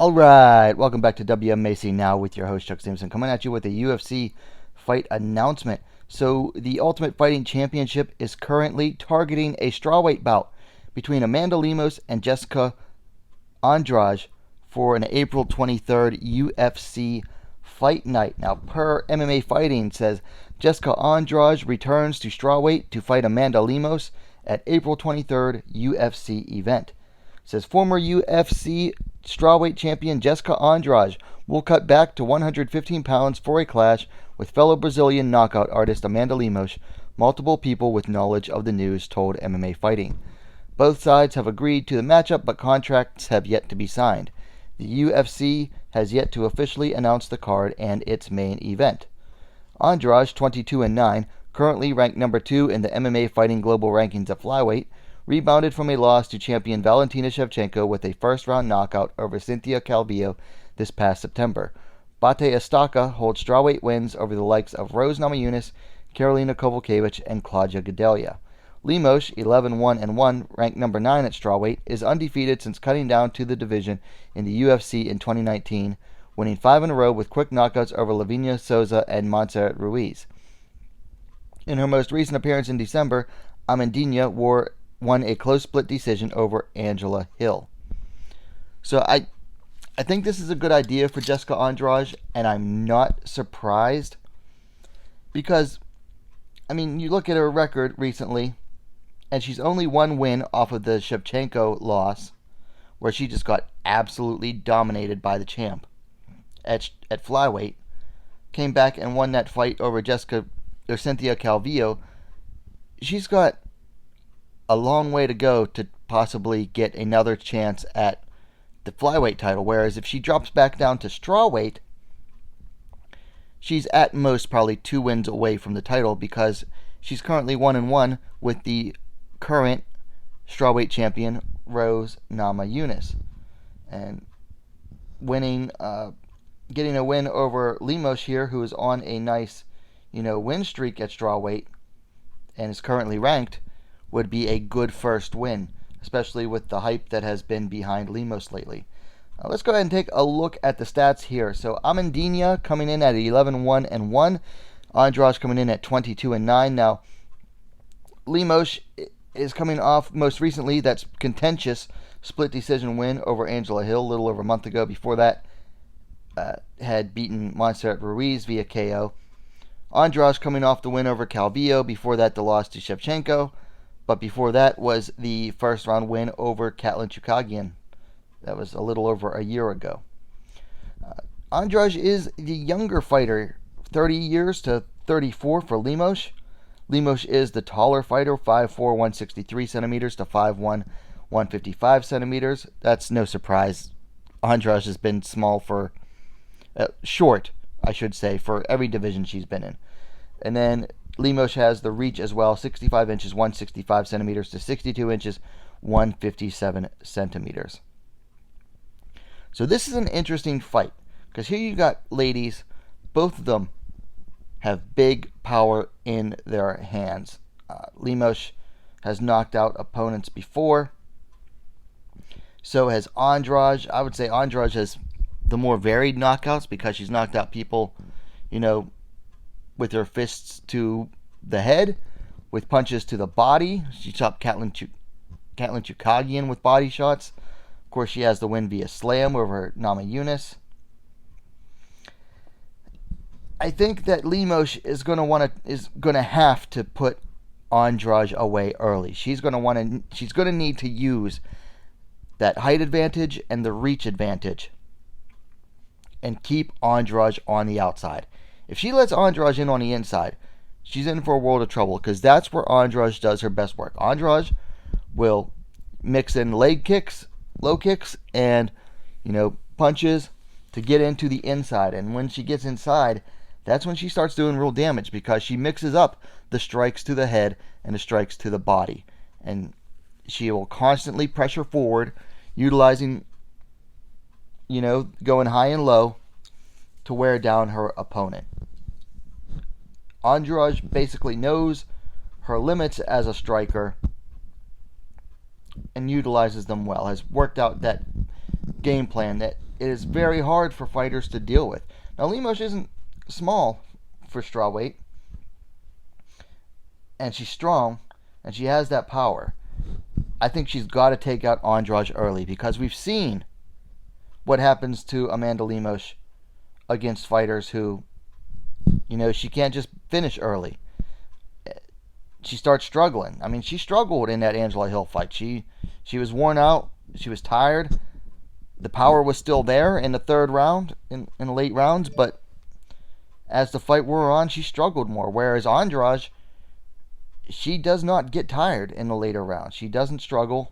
Alright, welcome back to WMAC Now with your host Chuck Simpson, coming at you with a UFC fight announcement. So, the Ultimate Fighting Championship is currently targeting a strawweight bout between Amanda Lemos and Jessica Andrade for an April 23rd UFC fight night. Now, per MMA Fighting says Jessica Andrade returns to strawweight to fight Amanda Lemos at April 23rd UFC event. It says former UFC strawweight champion Jessica Andrade will cut back to 115 pounds for a clash with fellow Brazilian knockout artist Amanda Lemos, multiple people with knowledge of the news told MMA Fighting. Both sides have agreed to the matchup, but contracts have yet to be signed. The UFC has yet to officially announce the card and its main event. Andrade, 22-9, currently ranked number 2 in the MMA Fighting Global Rankings at Flyweight, rebounded from a loss to champion Valentina Shevchenko with a first-round knockout over Cynthia Calvillo this past September. Bate Estaca holds strawweight wins over the likes of Rose Namajunas, Karolina Kowalkiewicz, and Claudia Gadelha. Lemos, 11-1-1, ranked number 9 at strawweight, is undefeated since cutting down to the division in the UFC in 2019, winning 5 in a row with quick knockouts over Lavinia Souza and Montserrat Ruiz. In her most recent appearance in December, Amandinha won a close split decision over Angela Hill. So I think this is a good idea for Jessica Andrade, and I'm not surprised because, I mean, you look at her record recently, and she's only one win off of the Shevchenko loss, where she just got absolutely dominated by the champ at flyweight. Came back and won that fight over Cynthia Calvillo. She's got a long way to go to possibly get another chance at the flyweight title, whereas if she drops back down to strawweight, she's at most probably 2 wins away from the title because she's currently 1-1 with the current strawweight champion Rose Namajunas, and getting a win over Lemos here, who is on a nice win streak at strawweight and is currently ranked, would be a good first win, especially with the hype that has been behind Lemos lately. Let's go ahead and take a look at the stats here. So Amandinha coming in at 11-1-1, Andrade coming in at 22-9. Now, Lemos is coming off most recently that contentious split decision win over Angela Hill a little over a month ago. Before that, had beaten Montserrat Ruiz via KO. Andrade coming off the win over Calvillo. Before that, the loss to Shevchenko. But before that was the first-round win over Katlyn Chookagian. That was a little over a year ago. Andrade is the younger fighter, 30 years to 34 for Lemos. Lemos is the taller fighter, 5'4", 163 centimeters to 5'1", 155 centimeters. That's no surprise. Andrade has been short, I should say, for every division she's been in. And then Lemos has the reach as well, 65 inches, 165 centimeters to 62 inches, 157 centimeters. So this is an interesting fight because here you got ladies, both of them have big power in their hands. Lemos has knocked out opponents before. So has Andrade. I would say Andrade has the more varied knockouts because she's knocked out people, with her fists to the head, with punches to the body. She chopped Katlyn Chookagian with body shots. Of course, she has the win via slam over Namajunas. I think that Lemos is going to have to put Andrade away early. She's going to need to use that height advantage and the reach advantage and keep Andrade on the outside. If she lets Andrade in on the inside, she's in for a world of trouble because that's where Andrade does her best work. Andrade will mix in leg kicks, low kicks, and punches to get into the inside. And when she gets inside, that's when she starts doing real damage because she mixes up the strikes to the head and the strikes to the body. And she will constantly pressure forward, utilizing, going high and low to wear down her opponent. Andrade basically knows her limits as a striker and utilizes them well, has worked out that game plan that it is very hard for fighters to deal with. Now, Lemos isn't small for strawweight, and she's strong, and she has that power. I think she's got to take out Andrade early, because we've seen what happens to Amanda Lemos against fighters who, she can't just finish early. She starts struggling. I mean, she struggled in that Angela Hill fight. She was worn out. She was tired. The power was still there in the third round, in the late rounds, but as the fight wore on, she struggled more. Whereas Andrade, she does not get tired in the later rounds. She doesn't struggle.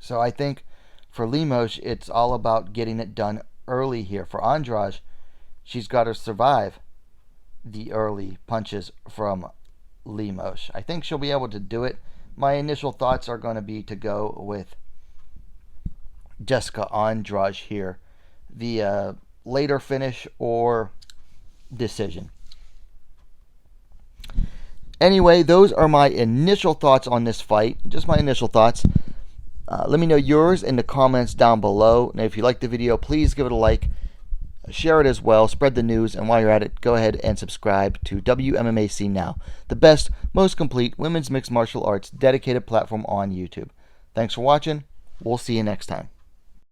So I think for Lemos, it's all about getting it done early here. For Andrade, she's got to survive the early punches from Lemos. I think she'll be able to do it. My initial thoughts are going to be to go with Jessica Andrade here. The later finish or decision. Anyway, those are my initial thoughts on this fight. Just my initial thoughts. Let me know yours in the comments down below. And if you like the video, please give it a like. Share it as well. Spread the news. And while you're at it, go ahead and subscribe to WMMAC Now, the best, most complete women's mixed martial arts dedicated platform on YouTube. Thanks for watching. We'll see you next time.